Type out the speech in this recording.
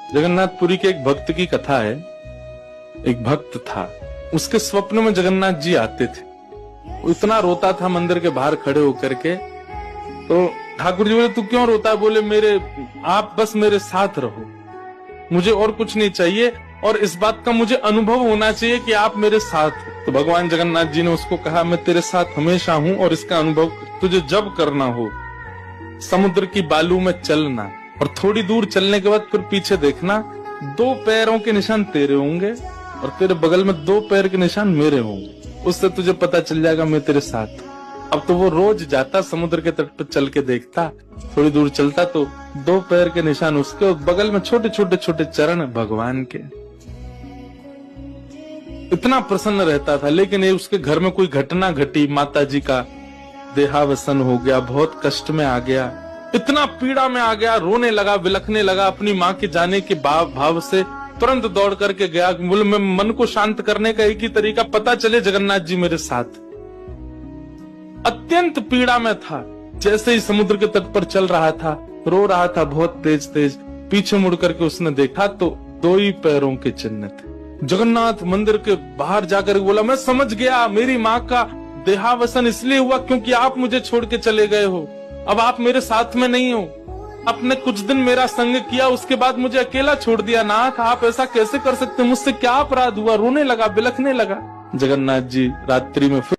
जगन्नाथपुरी के एक भक्त की कथा है। एक भक्त था, उसके स्वप्न में जगन्नाथ जी आते थे। वो इतना रोता था मंदिर के बाहर खड़े होकर के। तो ठाकुर जी बोले, तू क्यों रोता है? बोले, आप बस मेरे साथ रहो, मुझे और कुछ नहीं चाहिए, और इस बात का मुझे अनुभव होना चाहिए कि आप मेरे साथ हो। तो भगवान जगन्नाथ जी ने उसको कहा, मैं तेरे साथ हमेशा हूँ, और इसका अनुभव तुझे जब करना हो समुद्र की बालू में चलना, और थोड़ी दूर चलने के बाद फिर पीछे देखना, 2 पैरों के निशान तेरे होंगे और तेरे बगल में 2 पैर के निशान मेरे होंगे। उससे तुझे पता चल जाएगा मैं तेरे साथ हूँ। अब तो वो रोज जाता, समुद्र के तट पर चल के देखता, थोड़ी दूर चलता तो 2 पैर के निशान उसके, और बगल में छोटे छोटे चरण भगवान के। इतना प्रसन्न रहता था। लेकिन ये उसके घर में कोई घटना घटी, माता जी का देहावसन हो गया, बहुत कष्ट में आ गया, इतना पीड़ा में आ गया, रोने लगा, बिलखने लगा। अपनी माँ के जाने के भाव से तुरंत दौड़ करके गया। बोले, मैं मन को शांत करने का एक ही तरीका, पता चले जगन्नाथ जी मेरे साथ। अत्यंत पीड़ा में था। जैसे ही समुद्र के तट पर चल रहा था, रो रहा था बहुत तेज तेज। पीछे मुड़ करके उसने देखा तो 2 ही पैरों के चिन्ह थे। जगन्नाथ मंदिर के बाहर जाकर बोला, मैं समझ गया, मेरी माँ का देहावसन इसलिए हुआ क्योंकि आप मुझे छोड़ के चले गए हो। अब आप मेरे साथ में नहीं हो। आपने कुछ दिन मेरा संग किया, उसके बाद मुझे अकेला छोड़ दिया। नाथ, आप ऐसा कैसे कर सकते? मुझसे क्या अपराध हुआ? रोने लगा, बिलखने लगा। जगन्नाथ जी रात्रि में फिर